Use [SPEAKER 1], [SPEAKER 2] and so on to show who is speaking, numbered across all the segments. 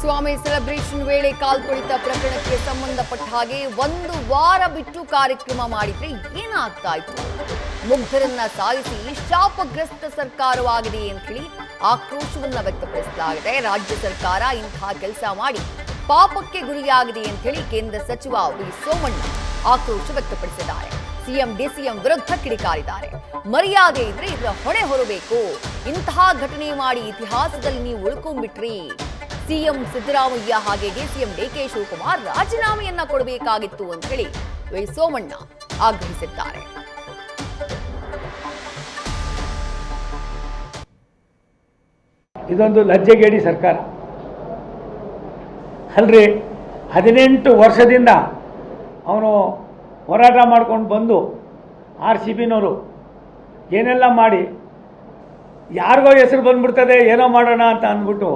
[SPEAKER 1] ಸ್ವಾಮಿ celebration ವೇಳೆ ಕಾಲ್ತುಳಿತ ಪ್ರಕರಣಕ್ಕೆ ಸಂಬಂಧಪಟ್ಟ ಹಾಗೆ 1 ವಾರ ಬಿಟ್ಟು ಕಾರ್ಯಕ್ರಮ ಮಾಡಿದ್ರೆ ಏನಾಗ್ತಾ ಇತ್ತು? ಮುಗ್ಧರನ್ನ ಸಾಯಿಸಿ ಶಾಪಗ್ರಸ್ತ ಸರ್ಕಾರವಾಗಿದೆ ಅಂತ ಹೇಳಿ ಆಕ್ರೋಶವನ್ನ ವ್ಯಕ್ತಪಡಿಸಲಾಗಿದೆ. ರಾಜ್ಯ ಸರ್ಕಾರ ಇಂತಹ ಕೆಲಸ ಮಾಡಿ ಪಾಪಕ್ಕೆ ಗುರಿಯಾಗಿದೆ ಅಂತ ಹೇಳಿ ಕೇಂದ್ರ ಸಚಿವ ವಿ ಸೋಮಣ್ಣ ಆಕ್ರೋಶ ವ್ಯಕ್ತಪಡಿಸಿದ್ದಾರೆ. ಸಿಎಂ ಡಿಸಿಎಂ ವಿರುದ್ಧ ಕಿಡಿಕಾರಿದ್ದಾರೆ. ಮರ್ಯಾದೆ ಇದ್ರೆ ಇದರ ಹೊಣೆ ಹೊರಬೇಕು. ಇಂತಹ ಘಟನೆ ಮಾಡಿ ಇತಿಹಾಸದಲ್ಲಿ ನೀವು ಉಳ್ಕೊಂಡ್ಬಿಟ್ರಿ. ಸಿಎಂ ಸಿದ್ದರಾಮಯ್ಯ ಹಾಗೆ ಡಿಸಿಎಂ ಡಿಕೆ ಶಿವಕುಮಾರ್ ರಾಜೀನಾಮೆಯನ್ನ ಕೊಡಬೇಕಾಗಿತ್ತು ಅಂತ ಹೇಳಿ ವೈ ಸೋಮಣ್ಣ ಆಗ್ರಹಿಸಿದ್ದಾರೆ.
[SPEAKER 2] ಇದೊಂದು ಲಜ್ಜೆಗೇಡಿ ಸರ್ಕಾರ ಅಲ್ರಿ. 18 ವರ್ಷದಿಂದ ಅವನು ಹೋರಾಟ ಮಾಡ್ಕೊಂಡು ಬಂದು RCBನವರು ಏನೆಲ್ಲ ಮಾಡಿ ಯಾರಿಗೋ ಹೆಸರು ಬಂದ್ಬಿಡ್ತದೆ, ಏನೋ ಮಾಡೋಣ ಅಂತ ಅಂದ್ಬಿಟ್ಟು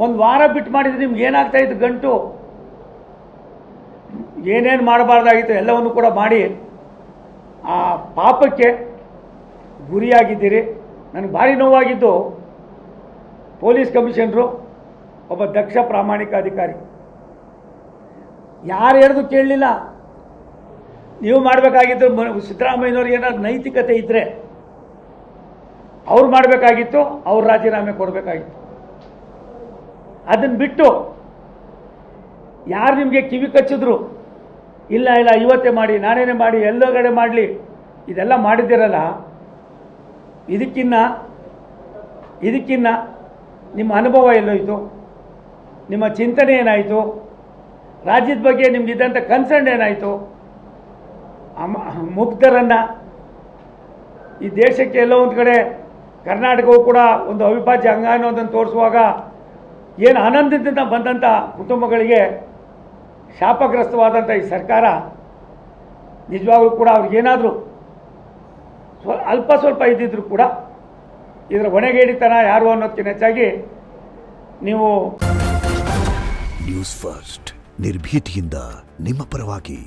[SPEAKER 2] 1 ವಾರ ಬಿಟ್ಟು ಮಾಡಿದ್ರೆ ನಿಮ್ಗೆ ಏನಾಗ್ತಾ ಇತ್ತು? ಗಂಟು ಏನೇನು ಮಾಡಬಾರ್ದಾಗಿತ್ತು ಎಲ್ಲವನ್ನು ಕೂಡ ಮಾಡಿ ಆ ಪಾಪಕ್ಕೆ ಗುರಿಯಾಗಿದ್ದೀರಿ. ನನಗೆ ಭಾರಿ ನೋವಾಗಿದ್ದು ಪೊಲೀಸ್ ಕಮಿಷನರು ಒಬ್ಬ ದಕ್ಷ ಪ್ರಾಮಾಣಿಕ ಅಧಿಕಾರಿ, ಯಾರು ಹೇಳಿದ್ರು ಕೇಳಲಿಲ್ಲ. ನೀವು ಮಾಡಬೇಕಾಗಿದ್ದು ಸಿದ್ದರಾಮಯ್ಯನವ್ರಿಗೆ ಏನಾದ್ರು ನೈತಿಕತೆ ಇದ್ದರೆ ಅವ್ರು ಮಾಡಬೇಕಾಗಿತ್ತು, ಅವ್ರು ರಾಜೀನಾಮೆ ಕೊಡಬೇಕಾಗಿತ್ತು. ಅದನ್ನು ಬಿಟ್ಟು ಯಾರು ನಿಮಗೆ ಕಿವಿ ಕಚ್ಚಿದ್ರು ಇಲ್ಲ ಇಲ್ಲ ಇವತ್ತೇ ಮಾಡಿ, ನಾನೇನೇ ಮಾಡಿ, ಎಲ್ಲೋ ಕಡೆ ಮಾಡಲಿ, ಇದೆಲ್ಲ ಮಾಡಿದ್ದೀರಲ್ಲ, ಇದಕ್ಕಿನ್ನ ನಿಮ್ಮ ಅನುಭವ ಎಲ್ಲೋಯ್ತು? ನಿಮ್ಮ ಚಿಂತನೆ ಏನಾಯಿತು? ರಾಜ್ಯದ ಬಗ್ಗೆ ನಿಮ್ಗಿದ್ದಂಥ ಕನ್ಸರ್ನ್ ಏನಾಯಿತು? ಮುಗ್ಧರನ್ನು ಈ ದೇಶಕ್ಕೆ ಎಲ್ಲೋ ಒಂದು ಕಡೆ ಕರ್ನಾಟಕವು ಕೂಡ ಒಂದು ಅವಿಭಾಜ್ಯ ಅಂಗ ಅನ್ನೋದನ್ನು ತೋರಿಸುವಾಗ ಏನು ಆನಂದದಿಂದ ಬಂದಂಥ ಕುಟುಂಬಗಳಿಗೆ ಶಾಪಗ್ರಸ್ತವಾದಂಥ ಈ ಸರ್ಕಾರ ನಿಜವಾಗ್ಲೂ ಕೂಡ ಅವ್ರಿಗೇನಾದರೂ ಅಲ್ಪ ಸ್ವಲ್ಪ ಇದ್ದಿದ್ರು ಕೂಡ ಇದರ ಹೊಣೆಗೇಡಿತನ ಯಾರು ಅನ್ನೋದಕ್ಕಿಂತ ಹೆಚ್ಚಾಗಿ ನೀವು
[SPEAKER 3] ನ್ಯೂಸ್ ಫಸ್ಟ್ ನಿರ್ಭೀತಿಯಿಂದ ನಿಮ್ಮ ಪರವಾಗಿ.